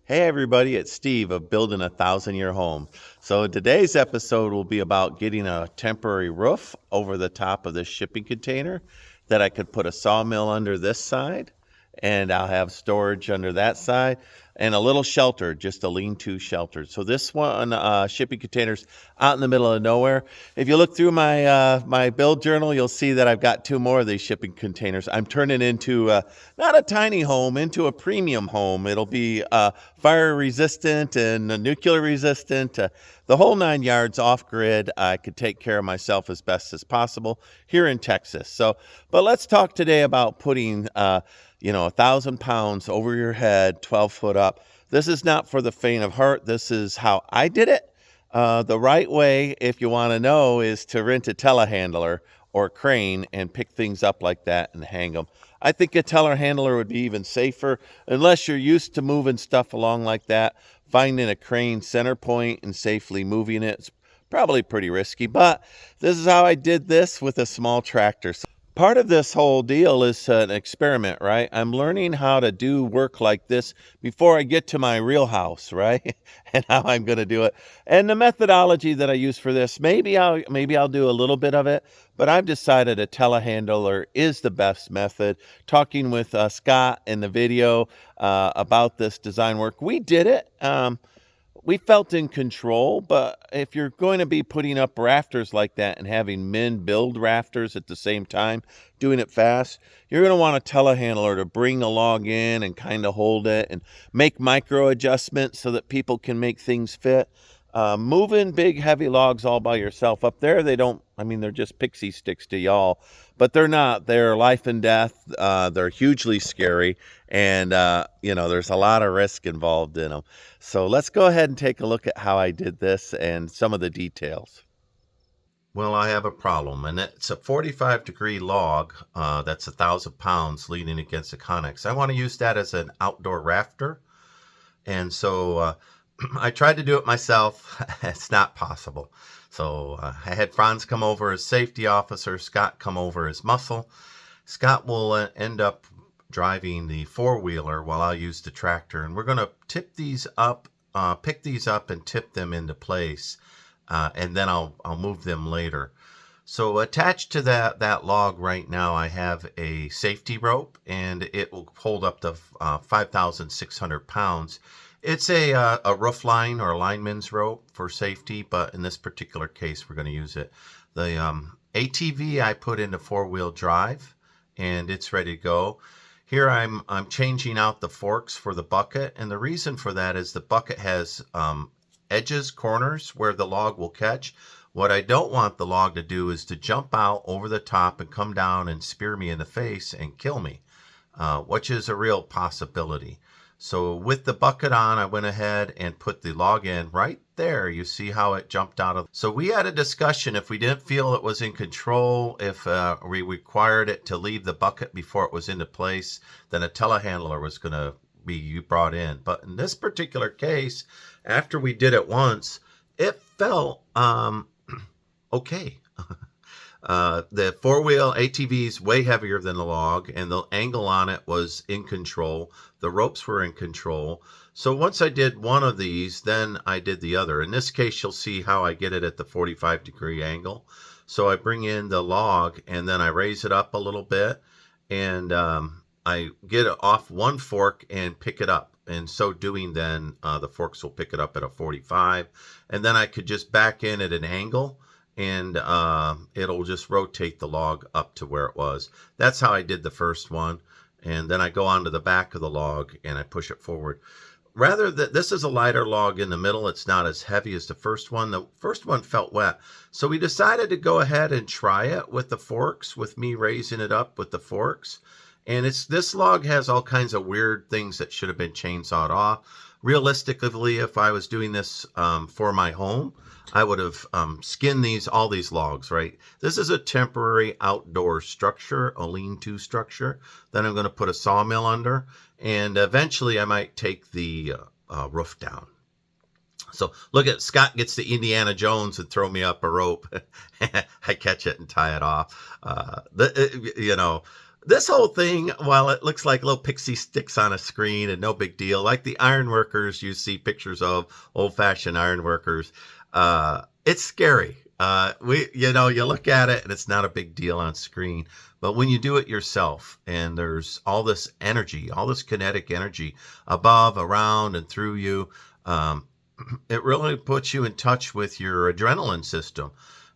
Hey everybody, it's Steve of Building a 1,000-Year Home. So today's episode will be about getting a temporary roof over the top of this shipping container that I could put a sawmill under this side, and I'll have storage under that side, and a little shelter, just a lean-to shelter. So this one, shipping containers out in the middle of nowhere. If you look through my build journal, you'll see that I've got 2 more of these shipping containers. I'm turning into not a tiny home, into a premium home. It'll be fire resistant and nuclear resistant, the whole 9 yards off grid. I could take care of myself as best as possible here in Texas. But let's talk today about putting 1,000 pounds over your head, 12 foot up. This is not for the faint of heart. This is how I did it. The right way, if you want to know, is to rent a telehandler or crane and pick things up like that and hang them. I think a telehandler would be even safer unless you're used to moving stuff along like that. Finding a crane center point and safely moving it is probably pretty risky, but this is how I did this with a small tractor. So part of this whole deal is an experiment, right? I'm learning how to do work like this before I get to my real house, right? And how I'm going to do it. And the methodology that I use for this, maybe I'll do a little bit of it, but I've decided a telehandler is the best method. Talking with Scott in the video about this design work, we did it. We felt in control, but if you're going to be putting up rafters like that and having men build rafters at the same time, doing it fast, you're going to want a telehandler to bring the log in and kind of hold it and make micro adjustments so that people can make things fit. Moving big, heavy logs all by yourself up there, they're just pixie sticks to y'all, but they're not. They're life and death. They're hugely scary, and, there's a lot of risk involved in them. So let's go ahead and take a look at how I did this and some of the details. Well, I have a problem, and it's a 45-degree log that's 1,000 pounds leaning against the connex. I want to use that as an outdoor rafter, and so I tried to do it myself. It's not possible. So I had Franz come over as safety officer, Scott come over as muscle. Scott will end up driving the four-wheeler while I'll use the tractor. And we're going to tip these up, pick these up and tip them into place. And then I'll move them later. So attached to that log right now, I have a safety rope, and it will hold up to 5,600 pounds. It's a roof line or a lineman's rope for safety, but in this particular case, we're going to use it. The ATV I put into four-wheel drive, and it's ready to go. Here I'm changing out the forks for the bucket, and the reason for that is the bucket has edges, corners where the log will catch. What I don't want the log to do is to jump out over the top and come down and spear me in the face and kill me, which is a real possibility. So with the bucket on, I went ahead and put the log in right there. You see how it jumped out of. So we had a discussion if we didn't feel it was in control, if we required it to leave the bucket before it was into place, then a telehandler was going to be brought in. But in this particular case, after we did it once, it felt okay. The four-wheel ATV is way heavier than the log, and the angle on it was in control. The ropes were in control. So once I did one of these, then I did the other. In this case, you'll see how I get it at the 45-degree angle. So I bring in the log, and then I raise it up a little bit, and I get it off one fork and pick it up. And so doing, then the forks will pick it up at a 45. And then I could just back in at an angle, and it'll just rotate the log up to where it was. That's how I did the first one. And then I go onto the back of the log and I push it forward. This is a lighter log in the middle. It's not as heavy as the first one. The first one felt wet. So we decided to go ahead and try it with the forks, with me raising it up with the forks. And this log has all kinds of weird things that should have been chainsawed off. Realistically, if I was doing this for my home, I would have skinned all these logs, right? This is a temporary outdoor structure, a lean-to structure. Then I'm going to put a sawmill under, and eventually I might take the roof down. So look at Scott gets the Indiana Jones and throw me up a rope. I catch it and tie it off. This whole thing, while it looks like little pixie sticks on a screen and no big deal, like the ironworkers you see pictures of, old-fashioned ironworkers, it's scary. You look at it and it's not a big deal on screen, but when you do it yourself, and there's all this energy, all this kinetic energy above, around, and through you, um, it really puts you in touch with your adrenaline system.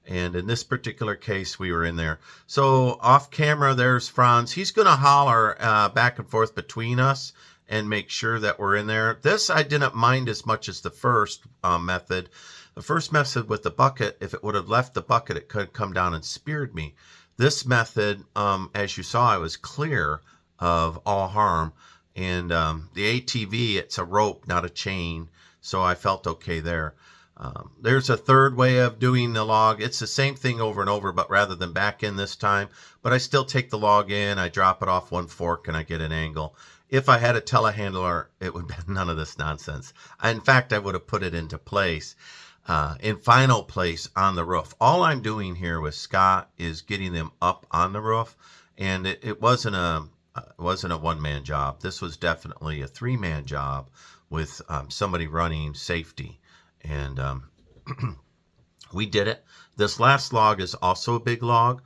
And in this particular case, we were in there. So off camera, there's Franz. He's going to holler back and forth between us and make sure that we're in there. This I didn't mind as much as the first method. The first method with the bucket, if it would have left the bucket, it could have come down and speared me. This method, as you saw, I was clear of all harm. And the ATV, it's a rope, not a chain. So I felt okay there. There's a third way of doing the log. It's the same thing over and over, but rather than back in this time, but I still take the log in, I drop it off one fork, and I get an angle. If I had a telehandler, it would be none of this nonsense. In fact, I would have put it into place, in final place on the roof. All I'm doing here with Scott is getting them up on the roof, and it wasn't a one-man job. This was definitely a three-man job with somebody running safety. And we did it. This last log is also a big log.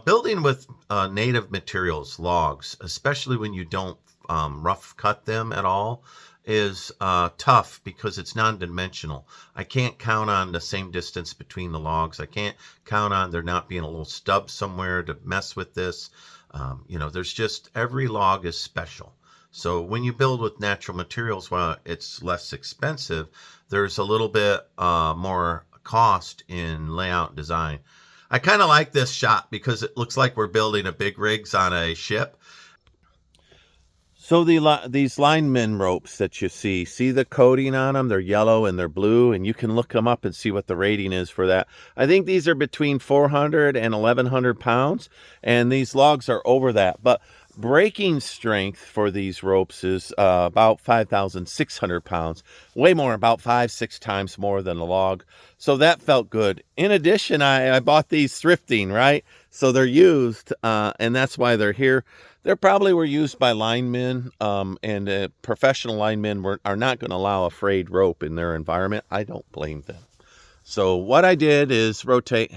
Building with native materials, logs, especially when you don't rough cut them at all, is tough because it's non-dimensional. I can't count on the same distance between the logs. I can't count on there not being a little stub somewhere to mess with this. There's just, every log is special. So when you build with natural materials, while it's less expensive, there's a little bit more cost in layout and design. I kind of like this shot because it looks like we're building a big rigs on a ship. So these lineman ropes that you see the coating on them? They're yellow and they're blue, and you can look them up and see what the rating is for that. I think these are between 400 and 1,100 pounds, and these logs are over that. But breaking strength for these ropes is about 5,600 pounds, way more, about 5-6 times more than a log. So that felt good. In addition, I bought these thrifting, right? So they're used, and that's why they're here. They probably were used by linemen, and professional linemen are not going to allow a frayed rope in their environment. I don't blame them. So what I did is rotate.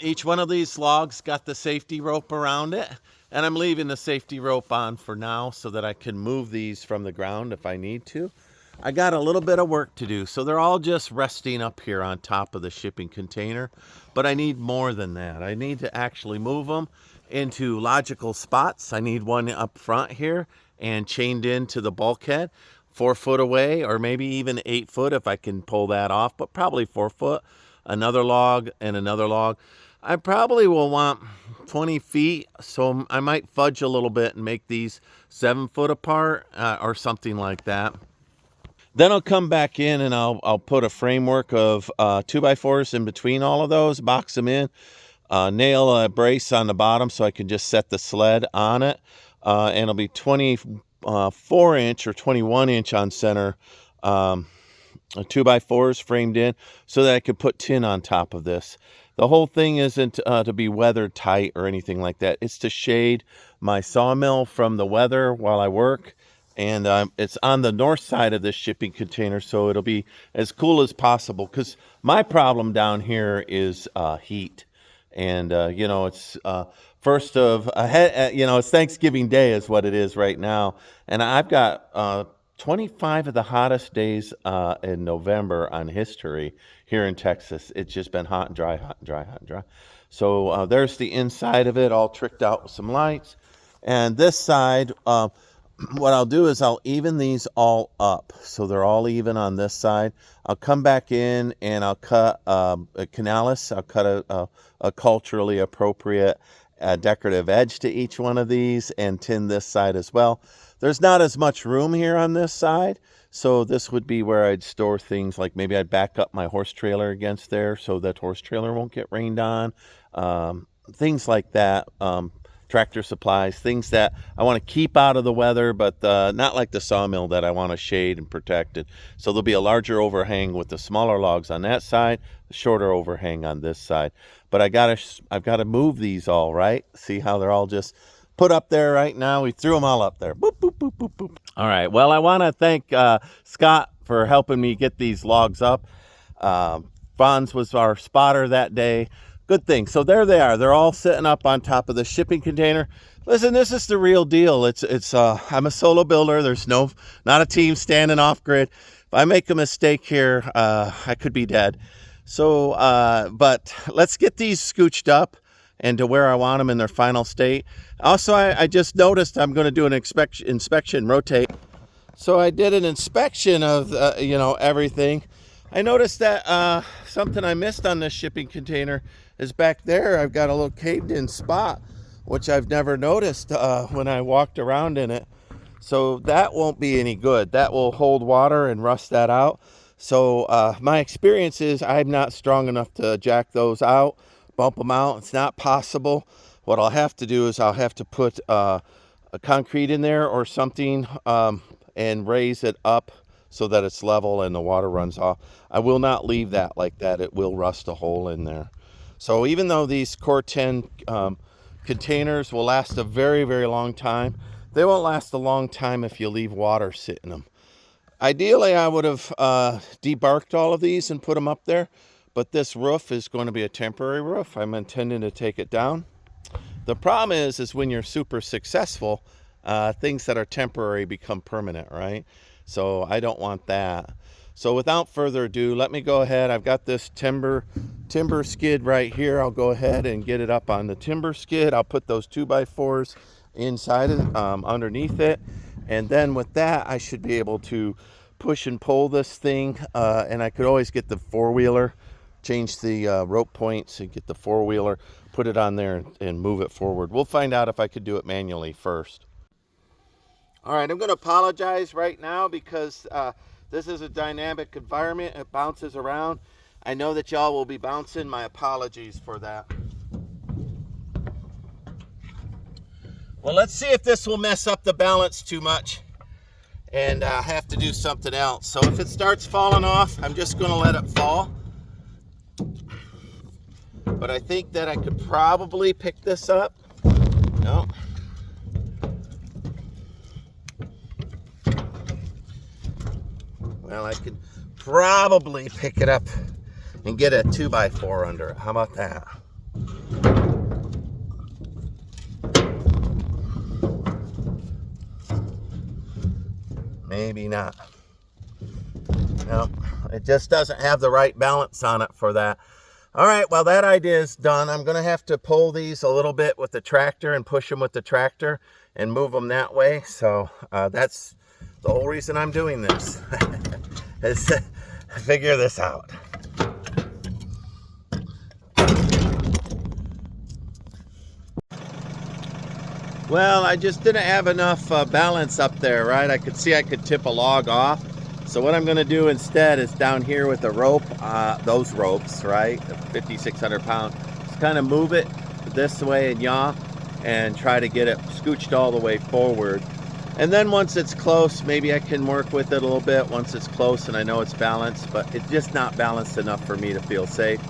Each one of these logs got the safety rope around it, and I'm leaving the safety rope on for now so that I can move these from the ground if I need to. I got a little bit of work to do, so they're all just resting up here on top of the shipping container, but I need more than that. I need to actually move them into logical spots. I need one up front here and chained into the bulkhead 4 foot away, or maybe even 8 foot if I can pull that off, but probably 4 foot. Another log and another log. I probably will want 20 feet, so I might fudge a little bit and make these 7 foot apart, or something like that. Then I'll come back in and I'll put a framework of 2x4s in between all of those, box them in, nail a brace on the bottom so I can just set the sled on it, and it'll be 24 inch or 21 inch on center, 2x4s framed in so that I could put tin on top of this. The whole thing isn't to be weather tight or anything like that. It's to shade my sawmill from the weather while I work. And it's on the north side of this shipping container, so it'll be as cool as possible. Because my problem down here is heat. And, it's it's Thanksgiving Day is what it is right now. And I've got 25 of the hottest days in November on history here in Texas. It's just been hot and dry, hot and dry, hot and dry. So there's the inside of it all tricked out with some lights. And this side, what I'll do is I'll even these all up so they're all even on this side. I'll come back in and I'll cut a canalis. I'll cut a culturally appropriate decorative edge to each one of these and tin this side as well. There's not as much room here on this side, so this would be where I'd store things, like maybe I'd back up my horse trailer against there so that horse trailer won't get rained on, things like that. Tractor supplies, things that I want to keep out of the weather, but not like the sawmill that I want to shade and protect it. So there'll be a larger overhang with the smaller logs on that side, the shorter overhang on this side. But I've got to move these all, right? See how they're all just put up there right now. We threw them all up there. Boop, boop, boop, boop, boop. All right. Well, I want to thank Scott for helping me get these logs up. Franz was our spotter that day. Good thing. So there they are. They're all sitting up on top of the shipping container. Listen, this is the real deal. I'm a solo builder. There's not a team standing off grid. If I make a mistake here, I could be dead. So, but let's get these scooched up and to where I want them in their final state. Also, I just noticed I'm going to do an inspection, rotate. So I did an inspection of, everything. I noticed that something I missed on this shipping container is back there. I've got a little caved in spot, which I've never noticed when I walked around in it. So that won't be any good. That will hold water and rust that out. So my experience is I'm not strong enough to jack those out, bump them out. It's not possible. What I'll have to do is I'll have to put a concrete in there or something and raise it up so that it's level and the water runs off. I will not leave that like that. It will rust a hole in there. So even though these Core 10 containers will last a very, very long time, they won't last a long time if you leave water sit in them. Ideally, I would have debarked all of these and put them up there, but this roof is going to be a temporary roof. I'm intending to take it down. The problem is when you're super successful, things that are temporary become permanent, right? So I don't want that. So without further ado, let me go ahead. I've got this timber skid right here. I'll go ahead and get it up on the timber skid. I'll put those 2x4s inside it, underneath it. And then with that, I should be able to push and pull this thing. And I could always get the four-wheeler, change the rope points and get the four-wheeler, put it on there and move it forward. We'll find out if I could do it manually first. All right, I'm going to apologize right now because this is a dynamic environment. It bounces around. I know that y'all will be bouncing. My apologies for that. Well, let's see if this will mess up the balance too much and have to do something else. So if it starts falling off, I'm just going to let it fall. But I think that I could probably pick this up. No. Well, I could probably pick it up and get a 2x4 under it. How about that? Maybe not. No, it just doesn't have the right balance on it for that. All right, well, that idea is done. I'm going to have to pull these a little bit with the tractor and push them with the tractor and move them that way. So that's the whole reason I'm doing this, is to figure this out. Well, I just didn't have enough balance up there, right? I could see I could tip a log off. So what I'm going to do instead is down here with the rope, those ropes, right, 5,600 pounds, just kind of move it this way and yaw and try to get it scooched all the way forward. And then once it's close, maybe I can work with it a little bit once it's close and I know it's balanced, but it's just not balanced enough for me to feel safe.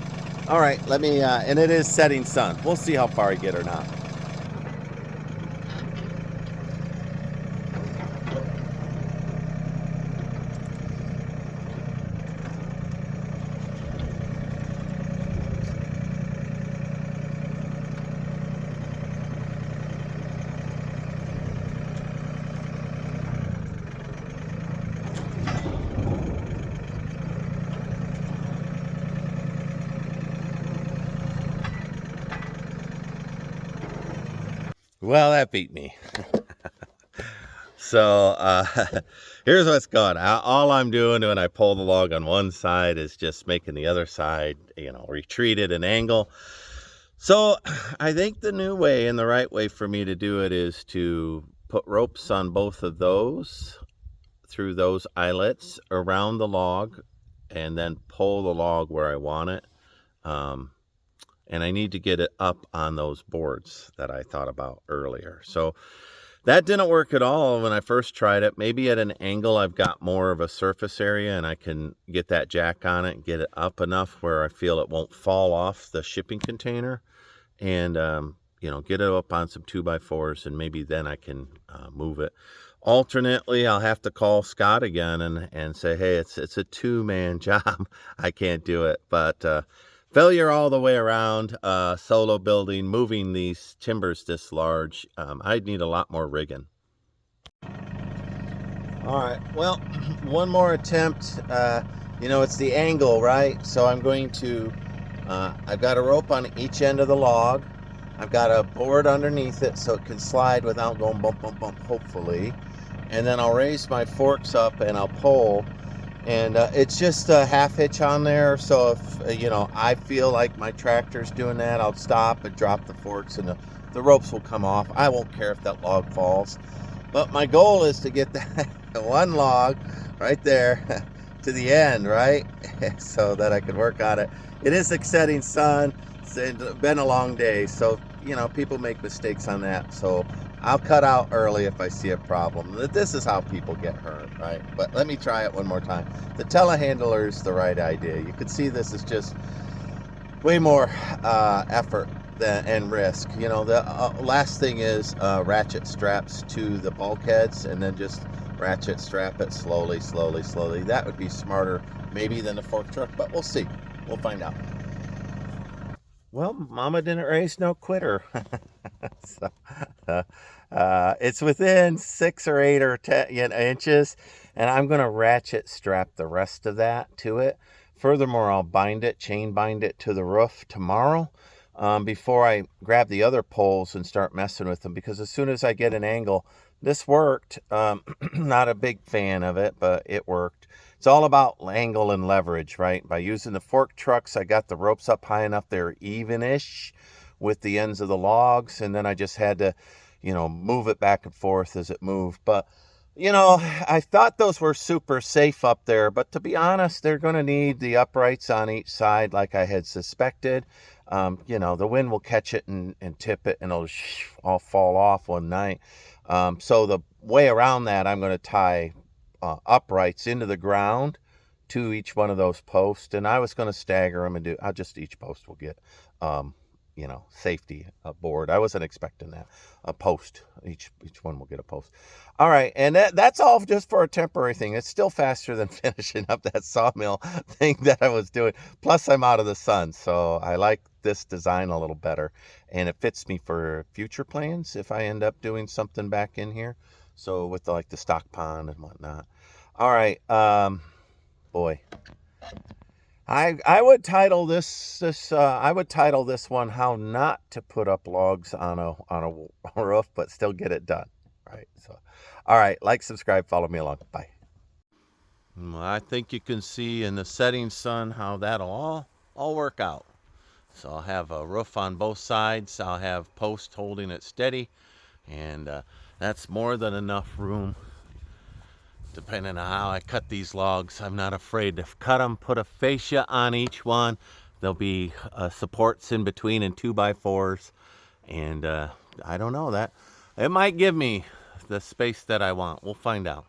All right, let me, and it is setting sun. We'll see how far I get or not. Well, that beat me. So here's what's going on. All I'm doing when I pull the log on one side is just making the other side, retreat at an angle. So I think the new way and the right way for me to do it is to put ropes on both of those through those eyelets around the log and then pull the log where I want it. And I need to get it up on those boards that I thought about earlier. So that didn't work at all when I first tried it. Maybe at an angle I've got more of a surface area and I can get that jack on it and get it up enough where I feel it won't fall off the shipping container. And get it up on some 2x4s, and maybe then I can move it. Alternately, I'll have to call Scott again and say, hey, it's a 2-man job. I can't do it. But failure all the way around, solo building, moving these timbers this large, I'd need a lot more rigging. All right, well, one more attempt. It's the angle, right? So I'm going to, I've got a rope on each end of the log. I've got a board underneath it so it can slide without going bump, bump, bump, hopefully. And then I'll raise my forks up and I'll pull. And it's just a half hitch on there. So if, I feel like my tractor's doing that, I'll stop and drop the forks and the ropes will come off. I won't care if that log falls. But my goal is to get that one log right there to the end, right? So that I can work on it. It is the setting sun. It's been a long day. So, people make mistakes on that. So I'll cut out early if I see a problem. This is how people get hurt, right? But let me try it one more time. The telehandler is the right idea. You can see this is just way more effort and risk. The last thing is ratchet straps to the bulkheads and then just ratchet strap it slowly, slowly, slowly. That would be smarter maybe than a fork truck, but we'll see. We'll find out. Well, Mama didn't raise no quitter. So, it's within 6 or 8 or 10 inches, and I'm going to ratchet strap the rest of that to it. Furthermore, I'll chain bind it to the roof tomorrow before I grab the other poles and start messing with them, because as soon as I get an angle, this worked. Not a big fan of it, but it worked. It's all about angle and leverage, right? By using the fork trucks, I got the ropes up high enough they're even-ish with the ends of the logs, and then I just had to, move it back and forth as it moved. But, I thought those were super safe up there, but to be honest, they're going to need the uprights on each side like I had suspected. The wind will catch it and tip it, and it'll all fall off one night. So the way around that, I'm going to tie uprights into the ground to each one of those posts, and I was going to stagger them and each post will get safety board. I wasn't expecting that. A post, each one will get a post. All right, and that's all just for a temporary thing. It's still faster than finishing up that sawmill thing that I was doing. Plus I'm out of the sun, so I like this design a little better, and it fits me for future plans if I end up doing something back in here. So with the stock pond and whatnot. All right, boy, I would title this one "How Not to Put Up Logs on a Roof But Still Get It Done." Right. So, all right, like, subscribe, follow me along. Bye. Well, I think you can see in the setting sun how that'll all work out. So I'll have a roof on both sides. I'll have posts holding it steady, and that's more than enough room. Depending on how I cut these logs, I'm not afraid to cut them, put a fascia on each one. There'll be supports in between and 2x4s, and I don't know, that it might give me the space that I want. We'll find out.